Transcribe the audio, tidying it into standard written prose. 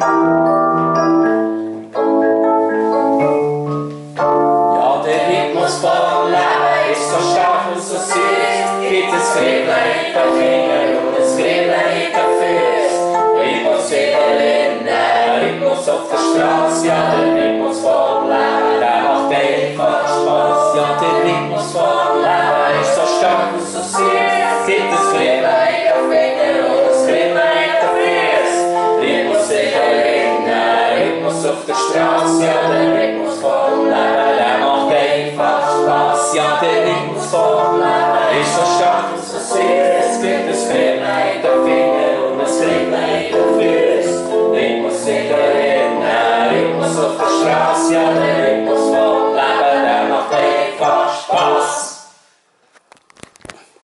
Ja, der Rhythmus vom Leben ist so stark und so süß. Gibt es Kribbeln in den Fingern und es Kribbeln in den Füßen. Rhythmus wieder innen, Rhythmus auf der Straße. Ja, der Rhythmus vom Leben, der macht einfach Spaß. Ja, der Rhythmus vom Leben ist so stark und so süß.